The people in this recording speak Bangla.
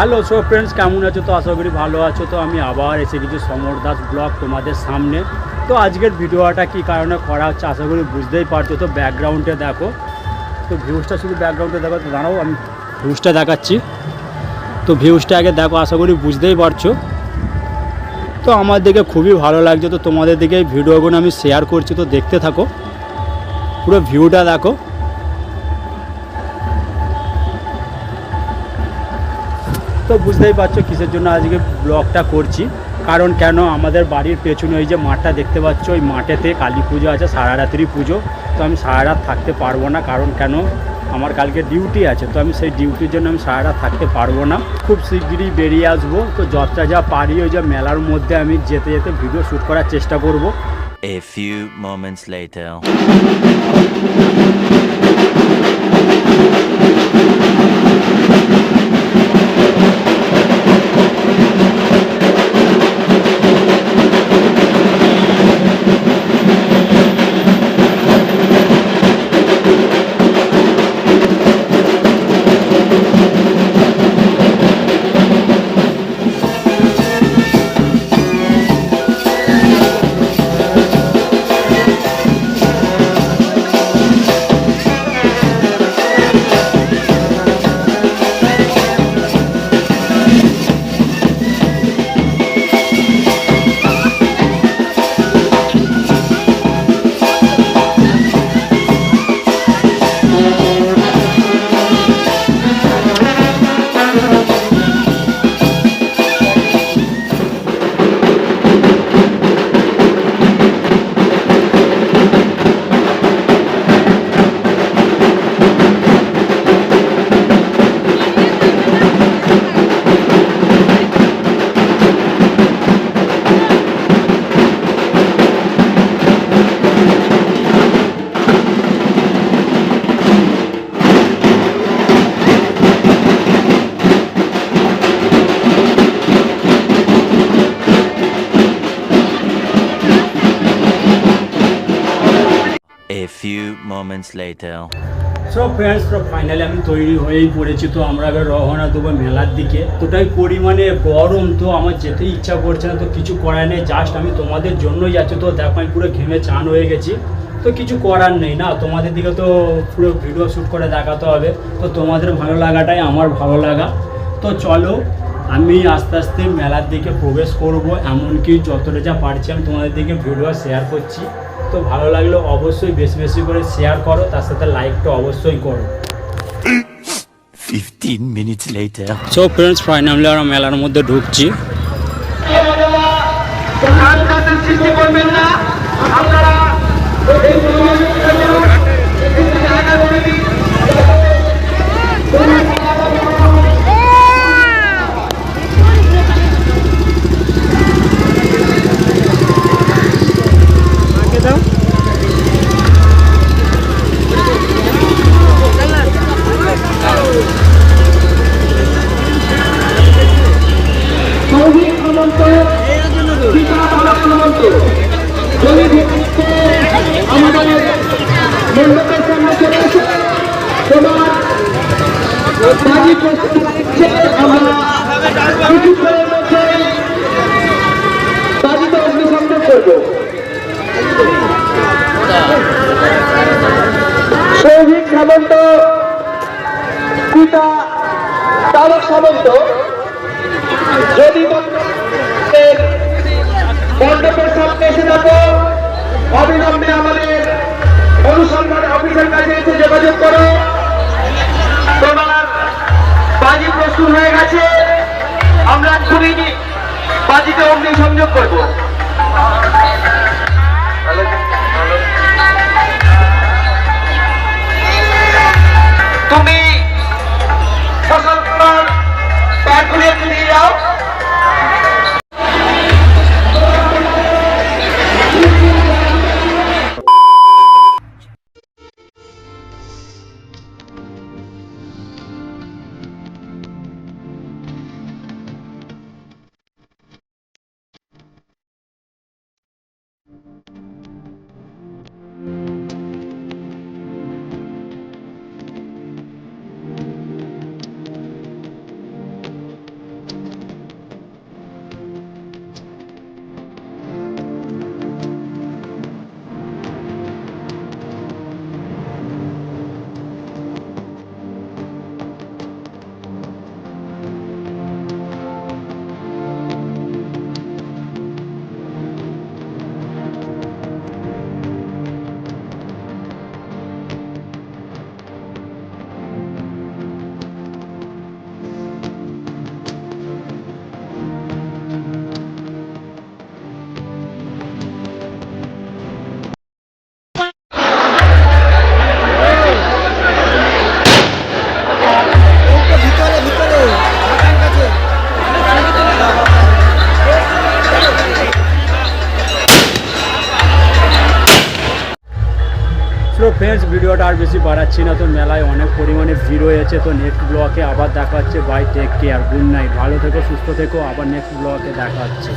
হ্যালো সো ফ্রেন্ডস, কেমন আছো? তো আশা করি ভালো আছো। তো আমি আবার এসে গেছি সমর দাস ব্লগ তোমাদের সামনে। তো আজকের ভিডিওটা কী কারণে করা হচ্ছে আশা করি বুঝতেই পারছো। তো ব্যাকগ্রাউন্ডে দেখো, তো ভিউজটা শুধু ব্যাকগ্রাউন্ডে দেখো। তো দাঁড়াও, আমি ভিউজটা দেখাচ্ছি। তো ভিউজটা আগে দেখো, আশা করি বুঝতেই পারছো। তো আমার দিকে খুবই ভালো লাগছে। তো তোমাদের দিকে এই ভিডিওগুলো আমি শেয়ার করছি, তো দেখতে থাকো, পুরো ভিউটা দেখো। তো বুঝতেই পারছো কিসের জন্য আজকে ব্লগটা করছি। কারণ কেন, আমাদের বাড়ির পেছনে ওই যে মাঠটা দেখতে পাচ্ছ, ওই মাঠেতে কালী পুজো আছে, সারা রাত্রি পুজো। তো আমি সারা রাত থাকতে পারবো না, কারণ কেন, আমার কালকে ডিউটি আছে। তো আমি সেই ডিউটির জন্য আমি সারা রাত থাকতে পারবো না। খুব শিগগিরই বেরিয়ে আসবো। তো যতটা যা পারি ওই যে মেলার মধ্যে আমি যেতে যেতে ভিডিও শ্যুট করার চেষ্টা করব। A few moments later. A few moments later. So friends, তো ফাইনালি আমি তৈরি হয়েই পড়েছি। তো আমরা এবার রওনা দেবো মেলার দিকে। তোটাই পরিমাণে গরম, তো আমার যেতেই ইচ্ছা করছে না। তো কিছু করার নেই, জাস্ট আমি তোমাদের জন্যই যাচ্ছি। তো দেখো আমি পুরো ঘেমে চান হয়ে গেছি। তো কিছু করার নেই না, তোমাদের দিকে তো পুরো ভিডিও শ্যুট করে দেখাতে হবে। তো তোমাদের ভালো লাগাটাই আমার ভালো লাগা। তো চলো, আমি আস্তে আস্তে মেলার দিকে প্রবেশ করব। এমনকি যতটা যা পারছি আমি তোমাদের দিকে ভিডিও শেয়ার করছি। তো ভালো লাগলে অবশ্যই বেশি বেশি করে শেয়ার করো, তার সাথে লাইকটা অবশ্যই করো। 15 minutes later. So friends, finally আমরা মেলার মধ্যে ঢুকছি। সৃষ্টি করবেন না আপনারা। আমাদের মণ্ডপের সামনে চলে এসে তোমার বাজি প্রস্তুত আমরা কিছুক্ষণের মধ্যে বাজিতে অগ্নিসংযোগ করবো। সৌভিক সামন্ত, পিতা তারক সামন্ত যদি মণ্ডপের সামনে এসে থাকো, অবিলম্বে আমাদের অনুসন্ধান অফিসের কাছে এসে যোগাযোগ করো। তোমার বাজি প্রস্তুত হয়ে গেছে, আমরা এক্ষুনি বাজিতে অগ্নিসংযোগ করবো। তুমি ফসল প্যাক খুলে দিয়ে যাও। ভিডিওটা আর বেশি বাড়াচ্ছি না, তো মেলায় অনেক পরিমাণে ভিড় হয়েছে। তো নেক্সট ব্লগে আবার দেখা হচ্ছে। Bye, take care, good night, ভালো থেকো, সুস্থ থেকো, আবার নেক্সট ব্লগে দেখা হচ্ছে।